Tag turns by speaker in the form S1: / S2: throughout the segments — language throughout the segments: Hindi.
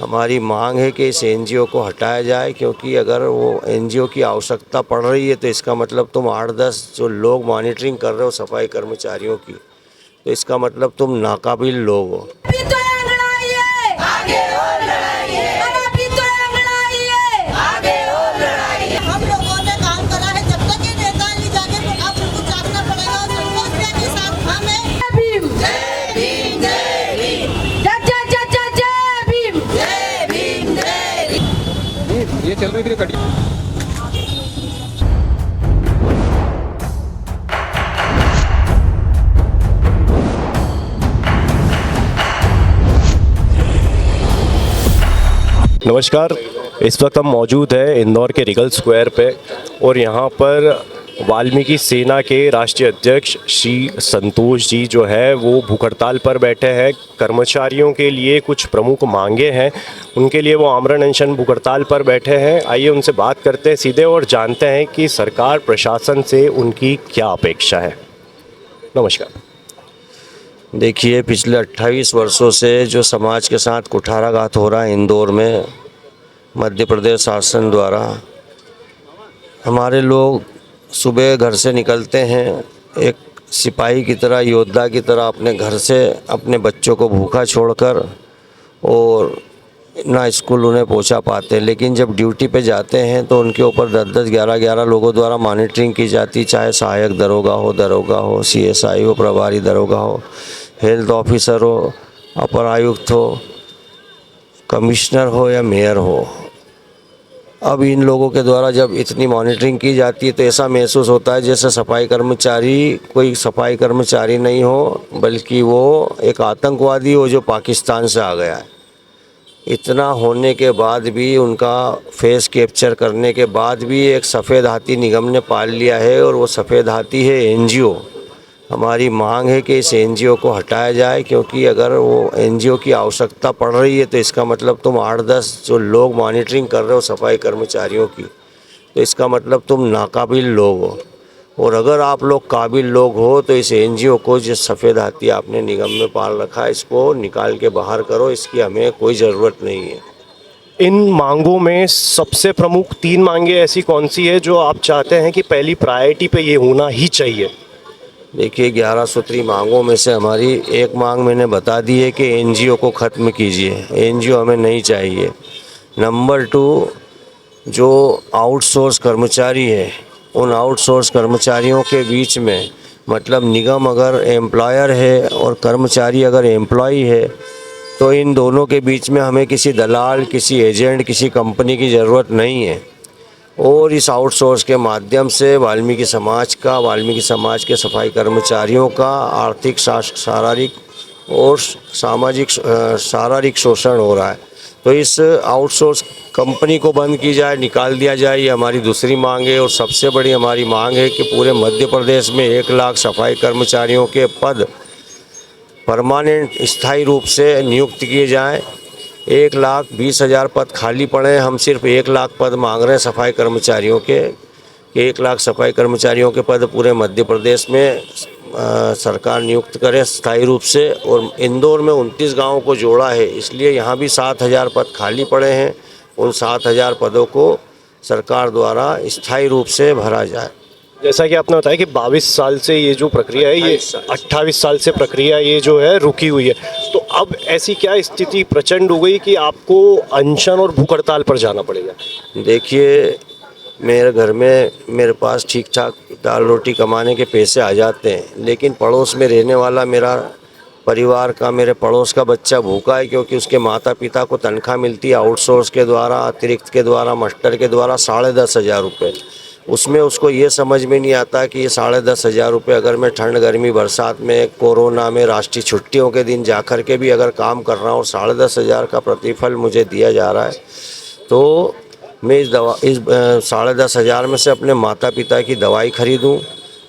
S1: हमारी मांग है कि इस एनजीओ को हटाया जाए, क्योंकि अगर वो एनजीओ की आवश्यकता पड़ रही है तो इसका मतलब तुम 8-10 जो लोग मॉनिटरिंग कर रहे हो सफाई कर्मचारियों की, तो इसका मतलब तुम नाकाबिल लोग हो।
S2: हम लोगों ने काम करा है, जब तक ये नेता नहीं जाके अब उनको जागना पड़ेगा और संतोष के साथ हमें भीम जय भीम जय भीम जय जय जय जय जय भीम जय भीम जय भीम।
S3: ये चल रही थी कड़ी।
S4: नमस्कार, इस वक्त हम मौजूद हैं इंदौर के रिगल स्क्वायर पे और यहाँ पर वाल्मीकि सेना के राष्ट्रीय अध्यक्ष श्री संतोष जी जो है वो भूख हड़ताल पर बैठे हैं। कर्मचारियों के लिए कुछ प्रमुख मांगे हैं, उनके लिए वो आमरण अनशन भूख हड़ताल पर बैठे हैं। आइए उनसे बात करते हैं सीधे और जानते हैं कि सरकार प्रशासन से उनकी क्या अपेक्षा है। नमस्कार।
S1: देखिए, पिछले 28 वर्षों से जो समाज के साथ कुठाराघात हो रहा है इंदौर में मध्य प्रदेश शासन द्वारा, हमारे लोग सुबह घर से निकलते हैं एक सिपाही की तरह, योद्धा की तरह अपने घर से अपने बच्चों को भूखा छोड़कर, और ना स्कूल उन्हें पहुंचा पाते, लेकिन जब ड्यूटी पे जाते हैं तो उनके ऊपर 10-10, 11-11 लोगों द्वारा मॉनिटरिंग की जाती, चाहे सहायक दरोगा हो, सीएसआई हो, प्रभारी दरोगा हो, हेल्थ ऑफिसर हो, अपर आयुक्त हो, कमिश्नर हो या मेयर हो। अब इन लोगों के द्वारा जब इतनी मॉनिटरिंग की जाती है तो ऐसा महसूस होता है जैसे सफाई कर्मचारी कोई सफाई कर्मचारी नहीं हो, बल्कि वो एक आतंकवादी हो जो पाकिस्तान से आ गया है। इतना होने के बाद भी, उनका फेस कैप्चर करने के बाद भी एक सफ़ेद हाथी निगम ने पाल लिया है, और वो सफ़ेद हाथी है एनजीओ। हमारी मांग है कि इस एनजीओ को हटाया जाए, क्योंकि अगर वो एनजीओ की आवश्यकता पड़ रही है तो इसका मतलब तुम 8-10 जो लोग मॉनिटरिंग कर रहे हो सफाई कर्मचारियों की, तो इसका मतलब तुम नाकाबिल लोग हो। और अगर आप लोग काबिल लोग हो तो इस एनजीओ को, जो सफ़ेद हाथी आपने निगम में पाल रखा है, इसको निकाल के बाहर करो। इसकी हमें कोई ज़रूरत नहीं है।
S4: इन मांगों में सबसे प्रमुख 3 मांगे ऐसी कौन सी है जो आप चाहते हैं कि पहली प्रायोरिटी पे ये होना ही चाहिए?
S1: देखिए, 11 सूत्री मांगों में से हमारी एक मांग मैंने बता दी है कि एनजीओ को ख़त्म कीजिए। एनजीओ हमें नहीं चाहिए। नंबर 2, जो आउटसोर्स कर्मचारी है, उन आउटसोर्स कर्मचारियों के बीच में, मतलब निगम अगर एम्प्लॉयर है और कर्मचारी अगर एम्प्लॉई है, तो इन दोनों के बीच में हमें किसी दलाल, किसी एजेंट, किसी कंपनी की ज़रूरत नहीं है। और इस आउटसोर्स के माध्यम से वाल्मीकि समाज के सफाई कर्मचारियों का आर्थिक, शारीरिक और सामाजिक शारीरिक शोषण हो रहा है। तो इस आउटसोर्स कंपनी को बंद की जाए, निकाल दिया जाए, ये हमारी दूसरी मांग है। और सबसे बड़ी हमारी मांग है कि पूरे मध्य प्रदेश में 1 लाख सफाई कर्मचारियों के पद परमानेंट, स्थायी रूप से नियुक्त किए जाएं। 1,20,000 पद खाली पड़े हैं। हम सिर्फ 1 लाख पद मांग रहे हैं सफाई कर्मचारियों के। 1 लाख सफाई कर्मचारियों के पद पूरे मध्य प्रदेश में सरकार नियुक्त करे स्थायी रूप से। और इंदौर में 29 गाँवों को जोड़ा है, इसलिए यहाँ भी 7,000 पद खाली पड़े हैं। उन 7,000 पदों को सरकार द्वारा स्थायी रूप से भरा जाए।
S4: जैसा कि आपने बताया कि 22 साल से ये जो प्रक्रिया है, ये 28 साल से प्रक्रिया ये जो है रुकी हुई है, तो अब ऐसी क्या स्थिति प्रचंड हो गई कि आपको अनशन और भूख हड़ताल पर जाना पड़ेगा?
S1: देखिए, मेरे घर में मेरे पास ठीक ठाक दाल रोटी कमाने के पैसे आ जाते हैं, लेकिन पड़ोस में रहने वाला मेरा परिवार का, मेरे पड़ोस का बच्चा भूखा है, क्योंकि उसके माता पिता को तनख्वाह मिलती है आउटसोर्स के द्वारा, अतिरिक्त के द्वारा, मास्टर के द्वारा 10,500 रुपये। उसमें उसको ये समझ में नहीं आता कि ये 10,500 रुपये अगर मैं ठंड, गर्मी, बरसात में, कोरोना में, राष्ट्रीय छुट्टियों के दिन जा कर के भी अगर काम कर रहा हूँ, 10,500 का प्रतिफल मुझे दिया जा रहा है, तो मैं इस 10,500 में से अपने माता पिता की दवाई खरीदूँ,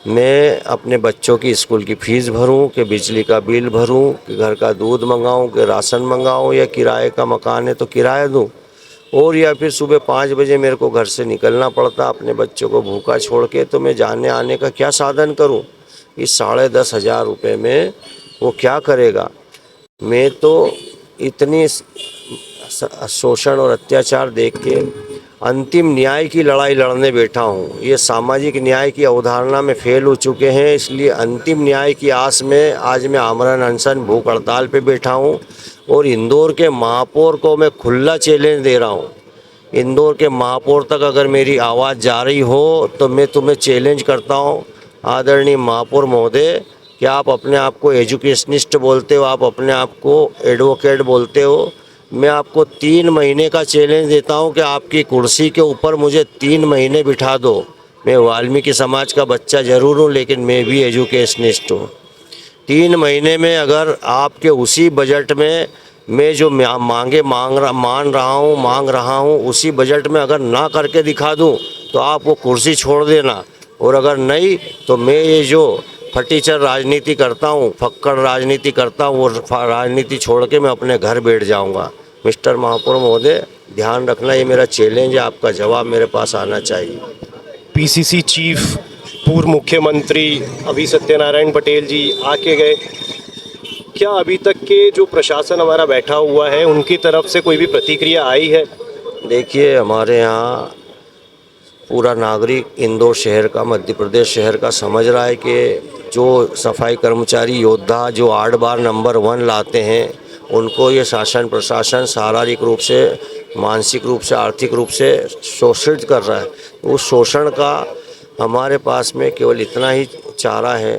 S1: मैं अपने बच्चों की स्कूल की फ़ीस भरूं, कि बिजली का बिल भरूं, कि घर का दूध मंगाऊं, कि राशन मंगाऊं, या किराए का मकान है तो किराया दूं, और या फिर सुबह 5 बजे मेरे को घर से निकलना पड़ता अपने बच्चों को भूखा छोड़ के, तो मैं जाने आने का क्या साधन करूं? इस 10,500 रुपये में वो क्या करेगा? मैं तो इतनी शोषण और अत्याचार देख के अंतिम न्याय की लड़ाई लड़ने बैठा हूँ। ये सामाजिक न्याय की अवधारणा में फेल हो चुके हैं, इसलिए अंतिम न्याय की आस में आज मैं आमरण अनशन भूख हड़ताल पे बैठा हूँ। और इंदौर के महापौर को मैं खुला चैलेंज दे रहा हूँ, इंदौर के महापौर तक अगर मेरी आवाज़ जा रही हो तो मैं तुम्हें चैलेंज करता हूँ, आदरणीय महापौर महोदय, कि आप अपने आप को एजुकेशनिस्ट बोलते हो, आप अपने आप को एडवोकेट बोलते हो। मैं आपको 3 महीने का चैलेंज देता हूं कि आपकी कुर्सी के ऊपर मुझे 3 महीने बिठा दो। मैं वाल्मीकि समाज का बच्चा ज़रूर हूं, लेकिन मैं भी एजुकेशनिस्ट हूं। 3 महीने में अगर आपके उसी बजट में मैं जो मांग रहा हूं उसी बजट में अगर ना करके दिखा दूं तो आप वो कुर्सी छोड़ देना, और अगर नहीं तो मैं ये जो फटीचर राजनीति करता हूँ, फक्कड़ राजनीति करता हूँ, वो राजनीति छोड़ के मैं अपने घर बैठ जाऊँगा। मिस्टर महापौर महोदय, ध्यान रखना, ये मेरा चैलेंज है, आपका जवाब मेरे पास आना चाहिए।
S4: पीसीसी चीफ पूर्व मुख्यमंत्री अभी सत्यनारायण पटेल जी आके गए, क्या अभी तक के जो प्रशासन हमारा बैठा हुआ है उनकी तरफ से कोई भी प्रतिक्रिया आई है?
S1: देखिए, हमारे यहाँ पूरा नागरिक इंदौर शहर का, मध्य प्रदेश शहर का समझ रहा है कि जो सफाई कर्मचारी योद्धा जो 8 बार नंबर 1 लाते हैं, उनको ये शासन प्रशासन शारीरिक रूप से, मानसिक रूप से, आर्थिक रूप से शोषित कर रहा है। उस शोषण का हमारे पास में केवल इतना ही चारा है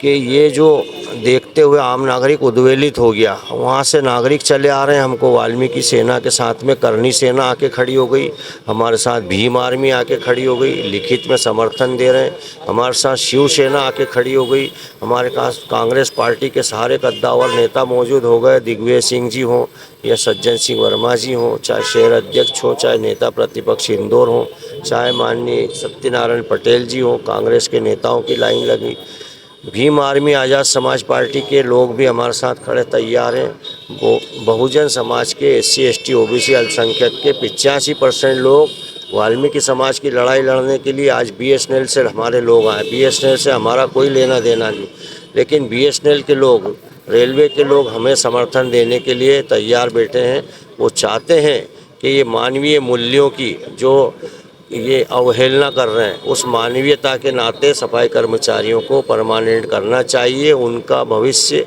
S1: कि ये जो देखते हुए आम नागरिक उद्वेलित हो गया। वहाँ से नागरिक चले आ रहे हैं, हमको वाल्मीकि सेना के साथ में करनी सेना आके खड़ी हो गई, हमारे साथ भीम आर्मी आके खड़ी हो गई, लिखित में समर्थन दे रहे हैं, हमारे साथ शिवसेना आके खड़ी हो गई, हमारे पास कांग्रेस पार्टी के सारे कद्दावर नेता मौजूद हो गए, दिग्विजय सिंह जी हों या सज्जन सिंह वर्मा जी हों, चाहे शहर अध्यक्ष हो, चाहे नेता प्रतिपक्ष इंदौर हों, चाहे माननीय सत्यनारायण पटेल जी हों, कांग्रेस के नेताओं की लाइन लगी। भीम आर्मी आज़ाद समाज पार्टी के लोग भी हमारे साथ खड़े तैयार हैं। वो बहुजन समाज के SC ST OBC अल्पसंख्यक के 85% लोग वाल्मीकि समाज की लड़ाई लड़ने के लिए आज BSNL से हमारे लोग आए। BSNL से हमारा कोई लेना देना नहीं, लेकिन BSNL के लोग, रेलवे के लोग हमें समर्थन देने के लिए तैयार बैठे हैं। वो चाहते हैं कि ये मानवीय मूल्यों की जो ये अवहेलना कर रहे हैं, उस मानवीयता के नाते सफाई कर्मचारियों को परमानेंट करना चाहिए, उनका भविष्य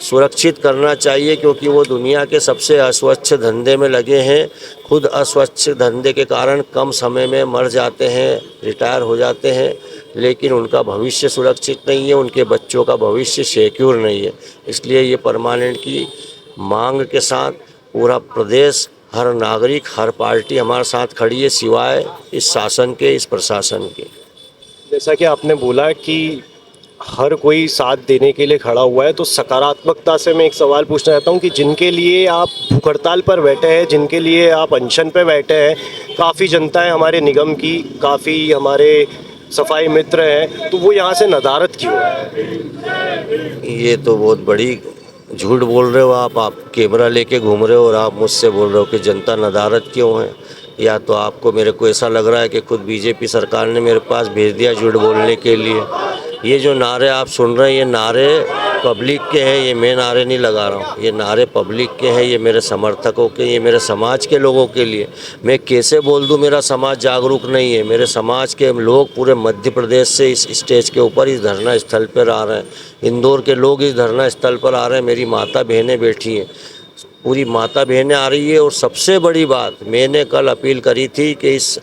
S1: सुरक्षित करना चाहिए, क्योंकि वो दुनिया के सबसे अस्वच्छ धंधे में लगे हैं। खुद अस्वच्छ धंधे के कारण कम समय में मर जाते हैं, रिटायर हो जाते हैं, लेकिन उनका भविष्य सुरक्षित नहीं है, उनके बच्चों का भविष्य सिक्योर नहीं है। इसलिए ये परमानेंट की मांग के साथ पूरा प्रदेश, हर नागरिक, हर पार्टी हमारे साथ खड़ी है, सिवाय इस शासन के, इस प्रशासन के।
S4: जैसा कि आपने बोला कि हर कोई साथ देने के लिए खड़ा हुआ है, तो सकारात्मकता से मैं एक सवाल पूछना चाहता हूं कि जिनके लिए आप भूख हड़ताल पर बैठे हैं, जिनके लिए आप अनशन पे बैठे हैं, काफ़ी जनता है हमारे निगम की, काफ़ी हमारे सफाई मित्र हैं, तो वो यहाँ से नदारद क्यों है?
S1: ये तो बहुत बड़ी झूठ बोल रहे हो आप कैमरा लेके घूम रहे हो और आप मुझसे बोल रहे हो कि जनता नदारद क्यों है। या तो आपको, मेरे को ऐसा लग रहा है कि खुद बीजेपी सरकार ने मेरे पास भेज दिया झूठ बोलने के लिए। ये जो नारे आप सुन रहे हैं, ये नारे पब्लिक के हैं, ये मैं नारे नहीं लगा रहा हूँ, ये नारे पब्लिक के हैं, ये मेरे समर्थकों के, ये मेरे समाज के लोगों के लिए। मैं कैसे बोल दूँ मेरा समाज जागरूक नहीं है? मेरे समाज के लोग पूरे मध्य प्रदेश से इस स्टेज के ऊपर, इस धरना स्थल पर आ रहे हैं, इंदौर के लोग इस धरना स्थल पर आ रहे हैं, मेरी माता बहनें बैठी हैं, पूरी माता बहनें आ रही है। और सबसे बड़ी बात, मैंने कल अपील करी थी कि इस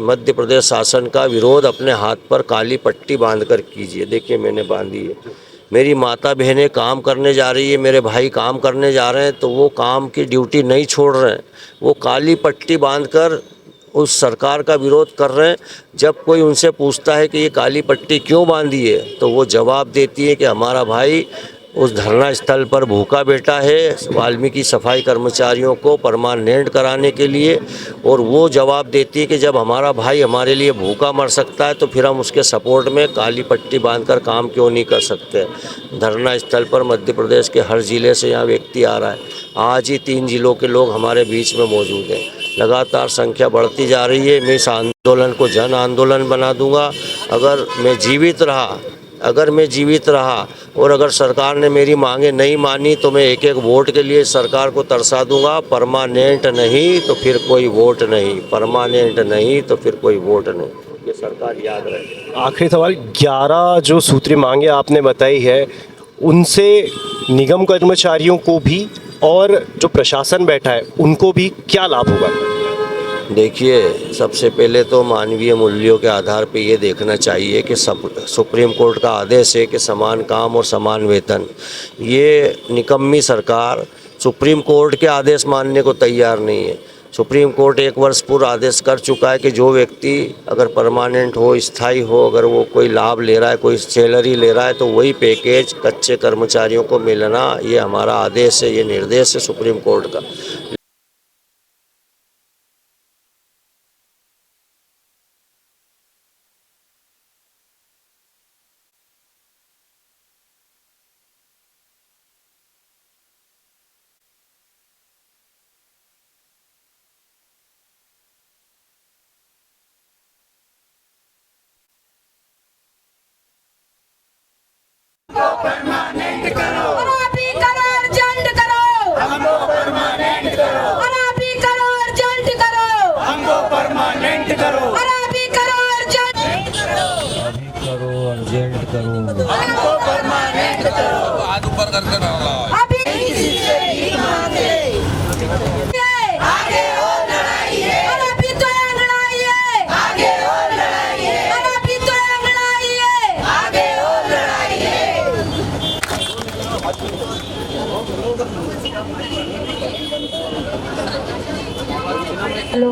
S1: मध्य प्रदेश शासन का विरोध अपने हाथ पर काली पट्टी बांधकर कीजिए। देखिए, मैंने बांधी है। मेरी माता बहनें काम करने जा रही है, मेरे भाई काम करने जा रहे हैं, तो वो काम की ड्यूटी नहीं छोड़ रहे हैं, वो काली पट्टी बांधकर उस सरकार का विरोध कर रहे हैं। जब कोई उनसे पूछता है कि ये काली पट्टी क्यों बांधी है, तो वो जवाब देती है कि हमारा भाई उस धरना स्थल पर भूखा बैठा है वाल्मीकि सफाई कर्मचारियों को परमानेंट कराने के लिए। और वो जवाब देती है कि जब हमारा भाई हमारे लिए भूखा मर सकता है, तो फिर हम उसके सपोर्ट में काली पट्टी बांधकर काम क्यों नहीं कर सकते। धरना स्थल पर मध्य प्रदेश के हर ज़िले से यहाँ व्यक्ति आ रहा है। आज ही 3 जिलों के लोग हमारे बीच में मौजूद हैं। लगातार संख्या बढ़ती जा रही है। मैं इस आंदोलन को जन आंदोलन बना दूंगा। अगर मैं जीवित रहा अगर मैं जीवित रहा और अगर सरकार ने मेरी मांगे नहीं मानी तो मैं एक एक वोट के लिए सरकार को तरसा दूंगा। परमानेंट नहीं तो फिर कोई वोट नहीं, परमानेंट नहीं तो फिर कोई वोट नहीं, ये सरकार याद रहे।
S4: आखिरी सवाल, 11 जो सूत्री मांगे आपने बताई है, उनसे निगम कर्मचारियों को भी और जो प्रशासन बैठा है उनको भी क्या लाभ होगा?
S1: देखिए, सबसे पहले तो मानवीय मूल्यों के आधार पे ये देखना चाहिए कि सुप्रीम कोर्ट का आदेश है कि समान काम और समान वेतन। ये निकम्मी सरकार सुप्रीम कोर्ट के आदेश मानने को तैयार नहीं है। सुप्रीम कोर्ट 1 वर्ष पूर्व आदेश कर चुका है कि जो व्यक्ति अगर परमानेंट हो, स्थायी हो, अगर वो कोई लाभ ले रहा है, कोई सैलरी ले रहा है तो वही पैकेज कच्चे कर्मचारियों को मिलना, ये हमारा आदेश है, ये निर्देश है सुप्रीम कोर्ट का।
S2: अनापी करो, अर्जेंट करो। हमको परमानेंट करो। अनापी करो, अर्जेंट करो। हमको परमानेंट करो। अनापी करो, अर्जेंट करो।
S1: करो, अर्जेंट करो।
S2: हमको परमानेंट करो।
S3: हाथ ऊपर करके डाला।
S2: अभी किसी से भीख मांगे। आगे और लड़ाई है। अनापी तो ये लड़ाई है। आगे और लड़ाई है। अनापी तो ये लड़ाई है। आगे और लड़ाई है। हेलो।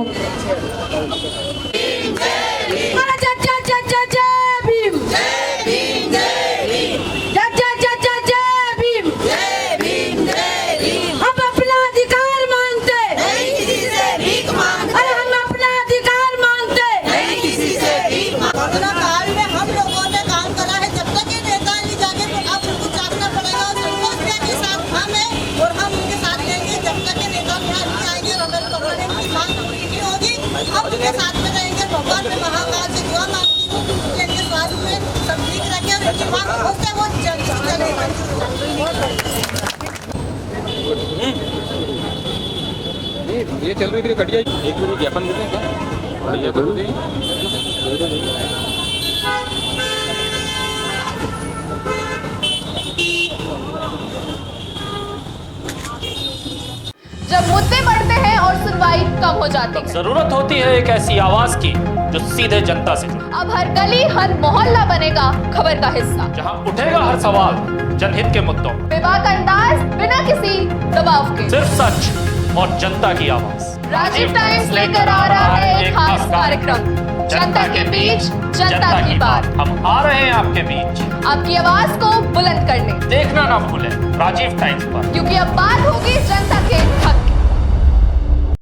S2: जय जय जय जय जय भीम। जय भीम जय भीम। जय जय जय जय जय भीम। जय भीम जय भीम। हम अपना अधिकार मांगते नहीं किसी से भीख मांगते। अरे हम अपना अधिकार मांगते नहीं किसी से भीख मांगते। कोरोना काल में हम लोगों ने काम करा है। जब तक ये नेता नहीं जागे तो अब उनको चाटना पड़ेगा। और संतोष भैया के साथ हम हैं और हम उनके साथ रहेंगे जब तक ये नेता नहीं आएंगे और अगर परमानेंट की मांग पूरी नहीं होगी हम उनके साथ में रहेंगे। भगवान में महाकाल से दुआ मांगती हूँ कि इनके स्वास्थ्य में सब ठीक रखे और इनकी मांग उससे वो जल्दी चलेगा।
S3: ये चल रही थी कटिया, एक मिनट ज्ञापन देते हैं क्या? ये करो दे।
S5: जब मुद्दे बढ़ते हैं और सुनवाई कम हो जाती है,
S6: जरूरत होती है एक ऐसी आवाज की जो सीधे जनता से जुड़े,
S5: अब हर गली हर मोहल्ला बनेगा खबर का हिस्सा,
S6: जहां उठेगा हर सवाल जनहित के मुद्दों,
S5: बेबाक अंदाज बिना किसी दबाव के,
S6: सिर्फ सच और जनता की आवाज।
S5: राजीव टाइम्स लेकर आ रहा है एक खास कार्यक्रम, जनता के बीच जनता की बात।
S6: हम आ रहे हैं आपके बीच
S5: आपकी आवाज को बुलंद करने,
S6: देखना ना भूलें राजीव टाइम्स पर,
S5: क्योंकि अब बात होगी जनता के हक